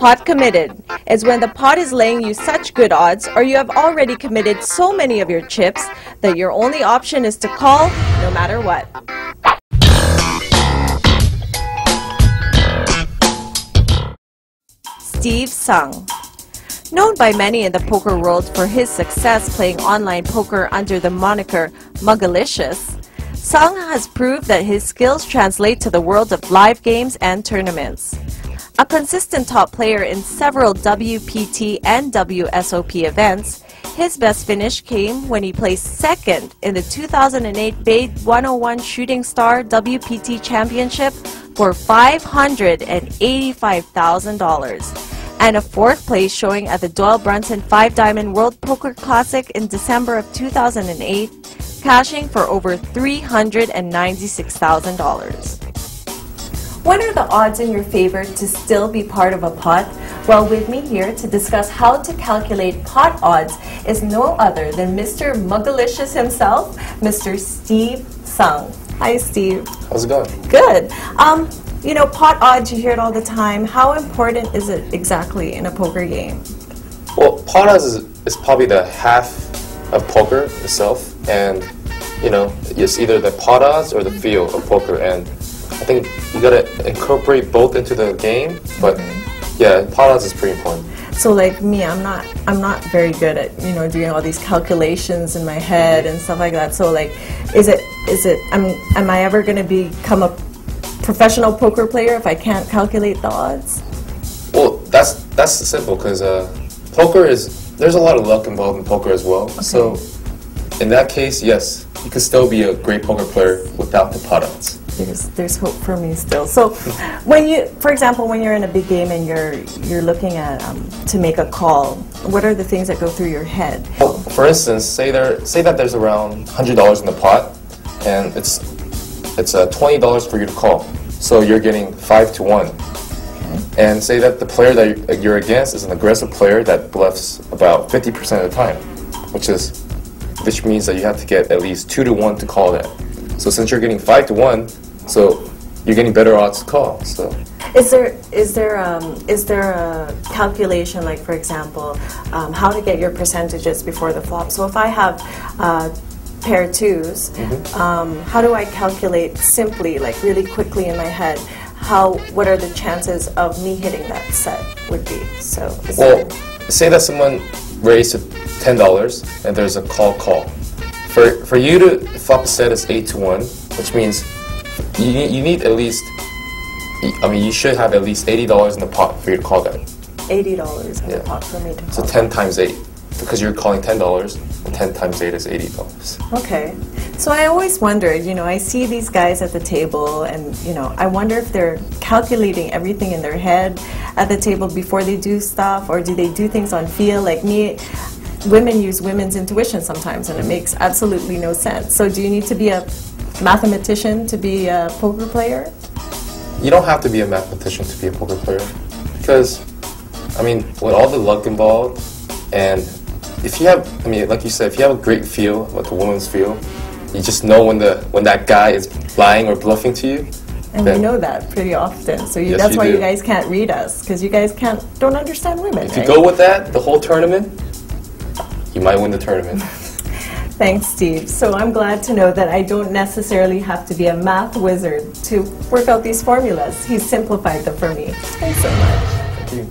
pot committed is when the pot is laying you such good odds, or you have already committed so many of your chips that your only option is to call no matter what. Steve Sung. Known by many in the poker world for his success playing online poker under the moniker Muggalicious, Sung has proved that his skills translate to the world of live games and tournaments. A consistent top player in several WPT and WSOP events, his best finish came when he placed second in the 2008 Bay 101 Shooting Star WPT Championship for $585,000. And a fourth place showing at the Doyle Brunson 5 Diamond World Poker Classic in December of 2008, cashing for over $396,000. What are the odds in your favor to still be part of a pot? Well, with me here to discuss how to calculate pot odds is no other than Mr. Muggalicious himself, Mr. Steve Sung. Hi, Steve. How's it going? Good. You know, pot odds, you hear it all the time. How important is it exactly in a poker game? Well, pot odds is probably the half of poker itself, and you know, it's either the pot odds or the feel of poker, and I think you gotta incorporate both into the game, but yeah, pot odds is pretty important. So like me, I'm not very good at, you know, doing all these calculations in my head and stuff like that. So like, am I ever gonna become a professional poker player if I can't calculate the odds? Well, that's simple, because poker there's a lot of luck involved in poker as well. Okay. So in that case, yes, you can still be a great poker player without the pot odds. There's hope for me still. So when you, for example, when you're in a big game and you're looking at to make a call, what are the things that go through your head? Well, for instance, say that there's around $100 in the pot, and it's $20 for you to call. So you're getting 5 to 1. Okay. And say that the player that you're against is an aggressive player that bluffs about 50% of the time, which means that you have to get at least 2 to 1 to call that. So since you're getting 5 to 1, so you're getting better odds to call. So is there a calculation, like for example, how to get your percentages before the flop? So if I have pair twos, how do I calculate simply, like really quickly in my head, what are the chances of me hitting that set would be? So say that someone raised $10 and there's a call. For you to flop a set is 8 to 1, which means you need at least, you should have at least $80 in the pot for you to call that. $80 in the pot for me to call. So 10 times 8, because you're calling $10, and 10 times 8 is $80. Okay. So I always wondered, you know, I see these guys at the table, and, you know, I wonder if they're calculating everything in their head at the table before they do stuff, or do they do things on feel? Like me, women use women's intuition sometimes, and it makes absolutely no sense. So do you need to be a mathematician to be a poker player? You don't have to be a mathematician to be a poker player, because, I mean, with all the luck involved, and if you have, like you said, if you have a great feel, like a woman's feel, you just know when that guy is lying or bluffing to you. And we know that pretty often, so that's why you guys can't read us, because you guys don't understand women. If you go with that the whole tournament, you might win the tournament. Thanks, Steve. So I'm glad to know that I don't necessarily have to be a math wizard to work out these formulas. He's simplified them for me. Thanks so much. Thank you.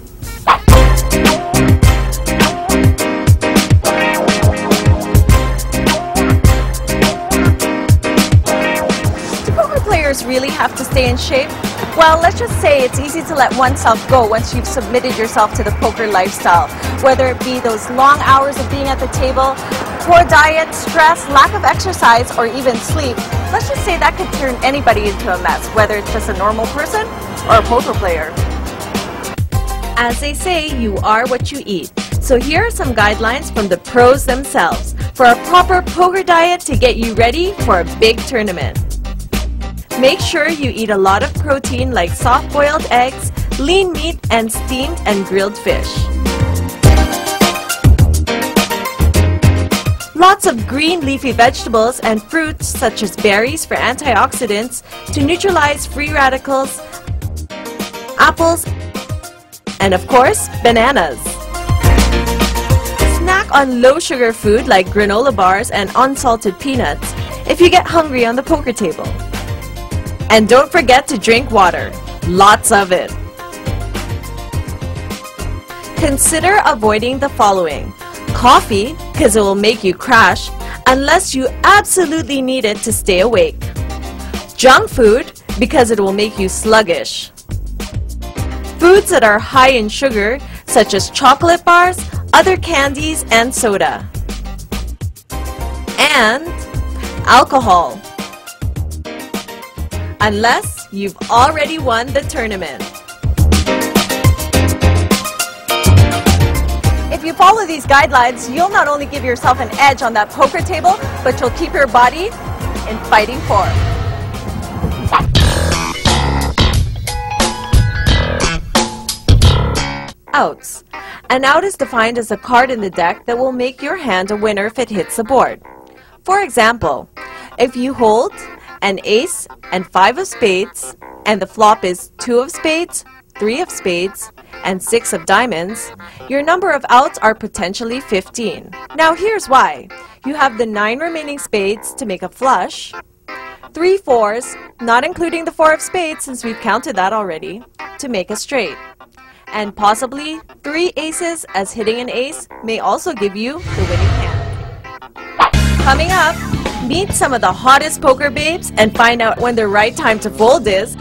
Really have to stay in shape? Well, let's just say it's easy to let oneself go once you've submitted yourself to the poker lifestyle. Whether it be those long hours of being at the table, poor diet, stress, lack of exercise, or even sleep, let's just say that could turn anybody into a mess, whether it's just a normal person or a poker player. As they say, you are what you eat. So here are some guidelines from the pros themselves for a proper poker diet to get you ready for a big tournament. Make sure you eat a lot of protein like soft-boiled eggs, lean meat, and steamed and grilled fish. Lots of green leafy vegetables and fruits such as berries for antioxidants to neutralize free radicals, apples, And of course, bananas. Snack on low-sugar food like granola bars and unsalted peanuts if you get hungry on the poker table. And don't forget to drink water. Lots of it. Consider avoiding the following. Coffee, because it will make you crash unless you absolutely need it to stay awake. Junk food, because it will make you sluggish. Foods that are high in sugar, such as chocolate bars, other candies, and soda. And alcohol. Unless you've already won the tournament. If you follow these guidelines, you'll not only give yourself an edge on that poker table, but you'll keep your body in fighting form. Outs. An out is defined as a card in the deck that will make your hand a winner if it hits the board. For example, if you hold an ace and 5 of spades, and the flop is 2 of spades, 3 of spades, and 6 of diamonds, your number of outs are potentially 15. Now here's why. You have the 9 remaining spades to make a flush, 3 fours, not including the 4 of spades since we've counted that already, to make a straight. And possibly 3 aces, as hitting an ace may also give you the winning hand. Coming up, meet some of the hottest poker babes and find out when the right time to fold is